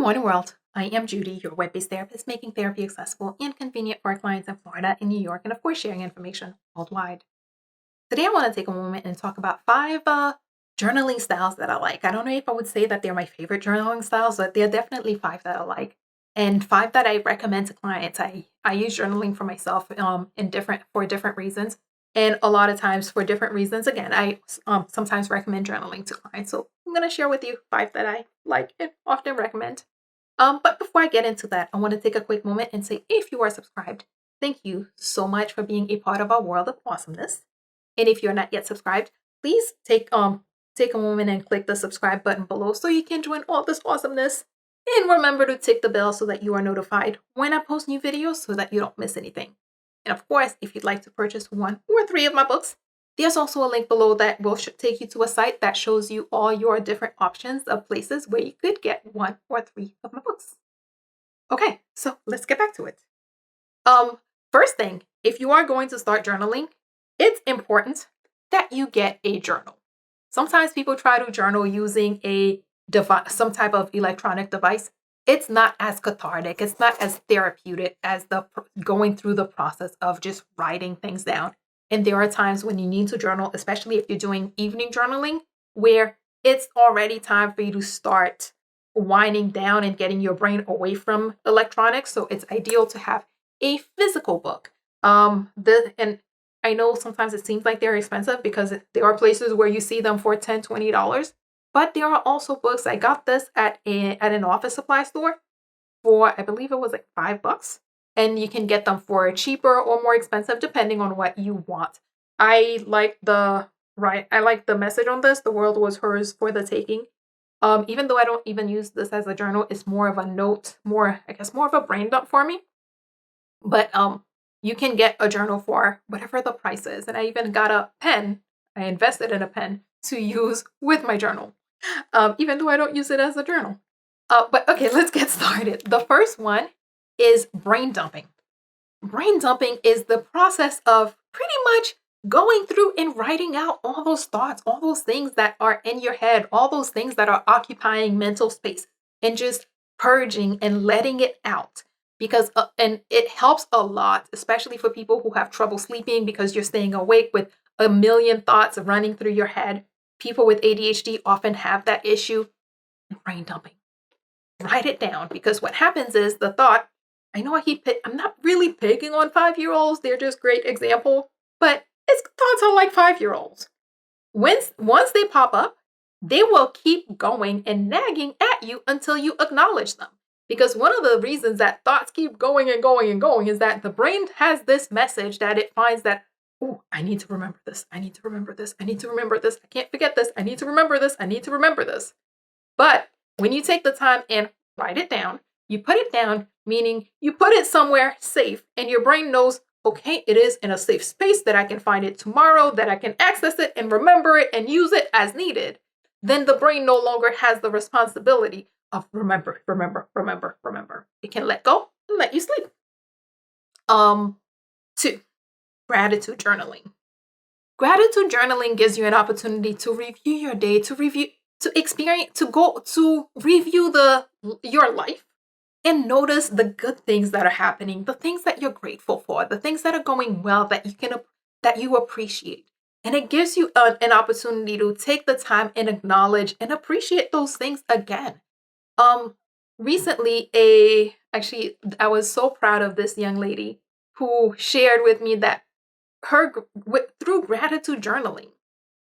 morning, world. I am Judy, your web-based therapist, making therapy accessible and convenient for our clients in Florida and New York, and of course, sharing information worldwide. Today, I want to take a moment and talk about five journaling styles that I like. I don't know if I would say that they're my favorite journaling styles, but they're definitely five that I like, and five that I recommend to clients. I use journaling for myself for different reasons, and a lot of times for different reasons. Again, I sometimes recommend journaling to clients, so I'm going to share with you five that I like and often recommend. But before I get into that, I want to take a quick moment and say, if you are subscribed, thank you so much for being a part of our world of awesomeness. And if you're not yet subscribed, please take a moment and click the subscribe button below so you can join all this awesomeness. And remember to tick the bell so that you are notified when I post new videos so that you don't miss anything. And of course, if you'd like to purchase one or three of my books, there's also a link below that will take you to a site that shows you all your different options of places where you could get one or three of my books. Okay, so let's get back to it. First thing, if you are going to start journaling, it's important that you get a journal. Sometimes people try to journal using a device, some type of electronic device. It's not as cathartic. It's not as therapeutic as going through the process of just writing things down. And there are times when you need to journal, especially if you're doing evening journaling, where it's already time for you to start winding down and getting your brain away from electronics. So it's ideal to have a physical book. And I know sometimes it seems like they're expensive because there are places where you see them for $10, $20. But there are also books. I got this at an office supply store for, I believe it was like $5. And you can get them for cheaper or more expensive depending on what you want. I like the message on this. The world was hers for the taking. Even though I don't even use this as a journal, it's more of a note, more of a brain dump for me. But you can get a journal for whatever the price is. And I even got a pen. I invested in a pen to use with my journal, even though I don't use it as a journal. But okay, let's get started. The first one is brain dumping. Brain dumping is the process of pretty much going through and writing out all those thoughts, all those things that are in your head, all those things that are occupying mental space, and just purging and letting it out. Because and it helps a lot, especially for people who have trouble sleeping because you're staying awake with a million thoughts running through your head. People with ADHD often have that issue. Brain dumping. Write it down, because what happens is the thought, I'm not really picking on 5-year-olds. They're just great example, but thoughts are like 5-year-olds. Once they pop up, they will keep going and nagging at you until you acknowledge them. Because one of the reasons that thoughts keep going and going and going is that the brain has this message that it finds that, oh, I need to remember this. I need to remember this. I need to remember this. I can't forget this. I need to remember this. I need to remember this. But when you take the time and write it down, you put it down, meaning you put it somewhere safe, and your brain knows, okay, it is in a safe space that I can find it tomorrow, that I can access it and remember it and use it as needed. Then the brain no longer has the responsibility of remember. It can let go and let you sleep. 2, gratitude journaling. Gratitude journaling gives you an opportunity to review your day, to review your life and notice the good things that are happening, the things that you're grateful for, the things that are going well that you appreciate. And it gives you an opportunity to take the time and acknowledge and appreciate those things again. Recently, I was so proud of this young lady who shared with me that through gratitude journaling,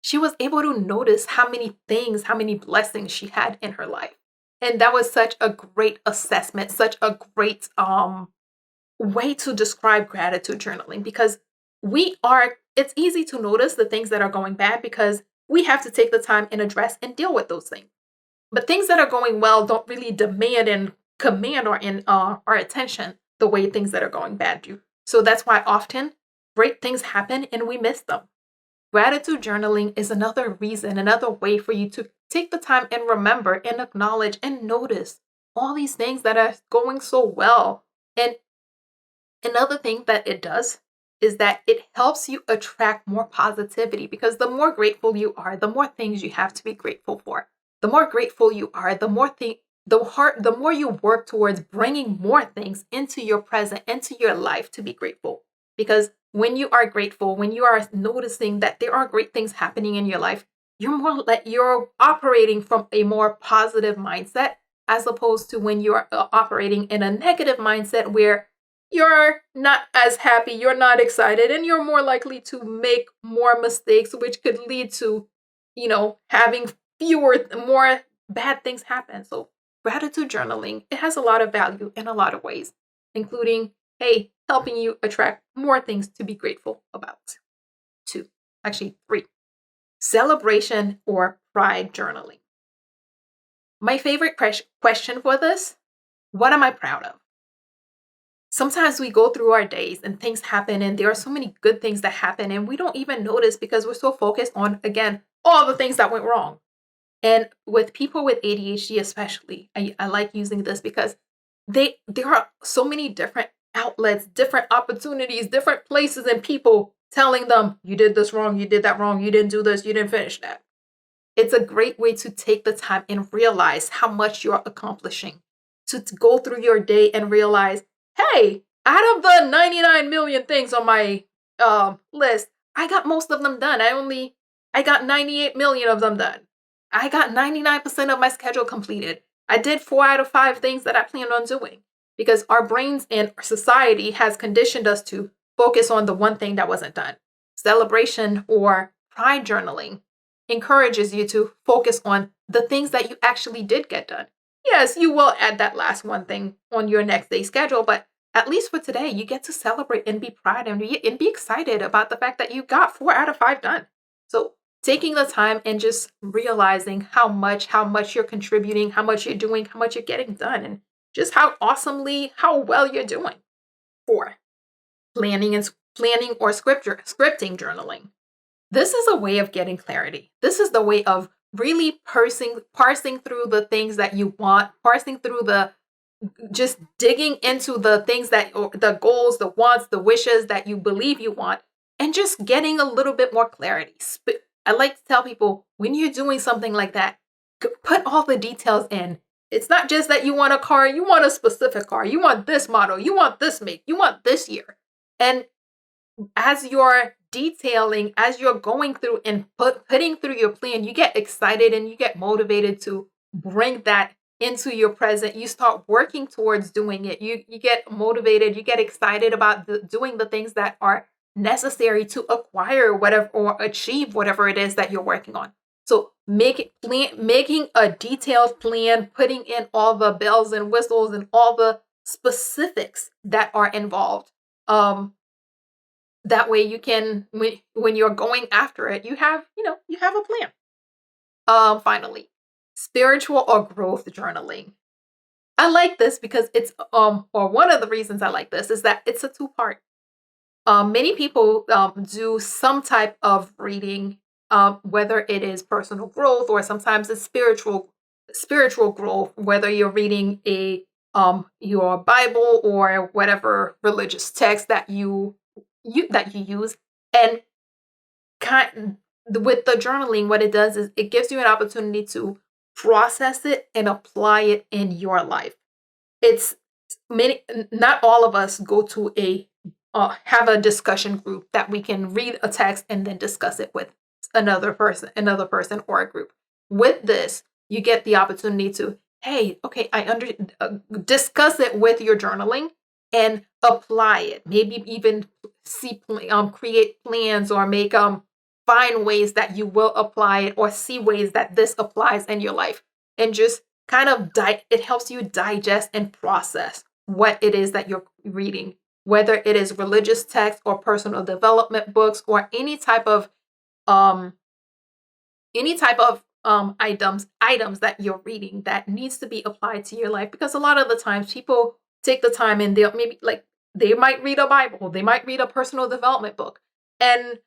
she was able to notice how many blessings she had in her life. And that was such a great assessment, such a great way to describe gratitude journaling, because it's easy to notice the things that are going bad because we have to take the time and address and deal with those things. But things that are going well don't really demand and command our attention the way things that are going bad do. So that's why often great things happen and we miss them. Gratitude journaling is another way for you to take the time and remember and acknowledge and notice all these things that are going so well. And another thing that it does is that it helps you attract more positivity, because the more grateful you are, the more things you have to be grateful for. The more grateful you are, the the more you work towards bringing more things into your present, into your life to be grateful. Because when you are grateful, when you are noticing that there are great things happening in your life, you're operating from a more positive mindset, as opposed to when you're operating in a negative mindset where you're not as happy, you're not excited, and you're more likely to make more mistakes, which could lead to, having more bad things happen. So gratitude journaling, it has a lot of value in a lot of ways, including, hey, helping you attract more things to be grateful about. 2, actually 3, celebration or pride journaling. My favorite question for this, what am I proud of? Sometimes we go through our days and things happen, and there are so many good things that happen and we don't even notice because we're so focused on, again, all the things that went wrong. And with people with ADHD especially, I like using this because there are so many different outlets, different opportunities, different places and people telling them, you did this wrong, you did that wrong, you didn't do this, you didn't finish that. It's a great way to take the time and realize how much you're accomplishing, to go through your day and realize, hey, out of the 99 million things on my list, I got most of them done. I got 98 million of them done. I got 99% of my schedule completed. I did 4 out of 5 things that I planned on doing, because our brains and our society has conditioned us to focus on the one thing that wasn't done. Celebration or pride journaling encourages you to focus on the things that you actually did get done. Yes, you will add that last one thing on your next day's schedule, but at least for today, you get to celebrate and be proud and be excited about the fact that you got 4 out of 5 done. So taking the time and just realizing how much you're contributing, how much you're doing, how much you're getting done, and just how well you're doing. 4, planning or scripting journaling. This is a way of getting clarity. This is the way of really parsing through the things that you want, parsing through just digging into the things the goals, the wants, the wishes that you believe you want, and just getting a little bit more clarity. I like to tell people, when you're doing something like that, put all the details in. It's not just that you want a car, you want a specific car, you want this model, you want this make, you want this year. And as you're detailing, as you're going through and putting through your plan, you get excited and you get motivated to bring that into your present. You start working towards doing it. You get motivated, you get excited about doing the things that are necessary to acquire whatever or achieve whatever it is that you're working on. So making a detailed plan, putting in all the bells and whistles and all the specifics that are involved. That way you can, when you're going after it, you have a plan. Finally, spiritual or growth journaling. I like this because it's or one of the reasons I like this is that it's a 2-part. Many people do some type of reading, whether it is personal growth or sometimes it's spiritual growth, whether you're reading your Bible or whatever religious text that you use. And with the journaling, what it does is it gives you an opportunity to process it and apply it in your life. Not all of us go to have a discussion group that we can read a text and then discuss it with another person or a group. With this, you get the opportunity to, hey, okay, discuss it with your journaling and apply it. Maybe even create plans or find ways that you will apply it, or see ways that this applies in your life, and just kind of it helps you digest and process what it is that you're reading, whether it is religious text or personal development books or any type of items that you're reading that needs to be applied to your life. Because a lot of the times people take the time and they might read a Bible, they might read a personal development book, and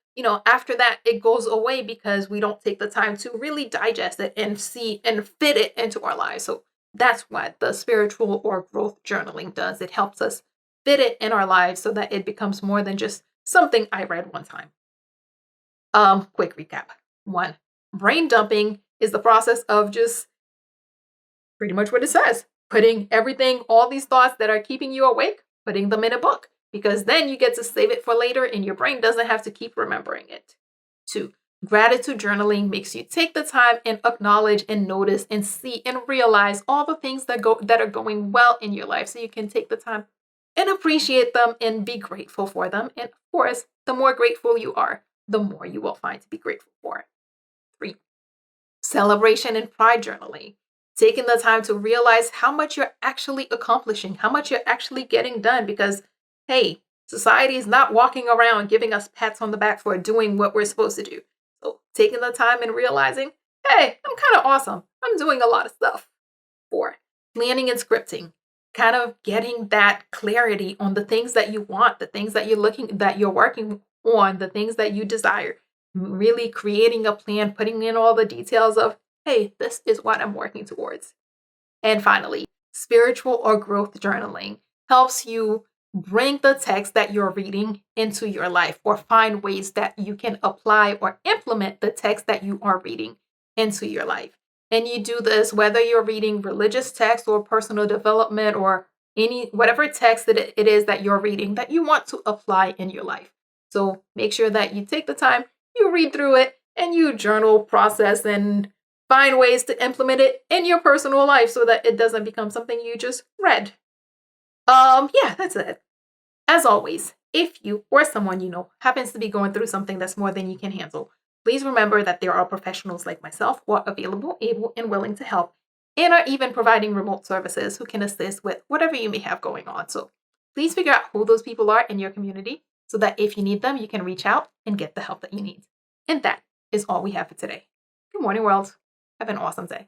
after that it goes away because we don't take the time to really digest it and see and fit it into our lives. So that's what the spiritual or growth journaling does. It helps us fit it in our lives so that it becomes more than just something I read one time. Quick recap. 1, brain dumping is the process of just pretty much what it says. Putting everything, all these thoughts that are keeping you awake, putting them in a book, because then you get to save it for later and your brain doesn't have to keep remembering it. 2, gratitude journaling makes you take the time and acknowledge and notice and see and realize all the things that are going well in your life, so you can take the time and appreciate them and be grateful for them. And of course, the more grateful you are, the more you will find to be grateful for. 3, celebration and pride journaling. Taking the time to realize how much you're actually accomplishing, how much you're actually getting done, because, hey, society is not walking around giving us pats on the back for doing what we're supposed to do. So taking the time and realizing, hey, I'm kind of awesome. I'm doing a lot of stuff. 4, planning and scripting. Kind of getting that clarity on the things that you want, the things that you're working on, the things that you desire. Really creating a plan, putting in all the details of, hey, this is what I'm working towards. And finally, spiritual or growth journaling helps you bring the text that you're reading into your life, or find ways that you can apply or implement the text that you are reading into your life. And you do this whether you're reading religious text or personal development, or whatever text that it is that you're reading that you want to apply in your life. So make sure that you take the time, you read through it, and you journal, process, and find ways to implement it in your personal life so that it doesn't become something you just read. Yeah, that's it. As always, if you or someone you know happens to be going through something that's more than you can handle, please remember that there are professionals like myself who are available, able, and willing to help, and are even providing remote services who can assist with whatever you may have going on. So please figure out who those people are in your community so that if you need them, you can reach out and get the help that you need. And that is all we have for today. Good morning, world. Have an awesome day.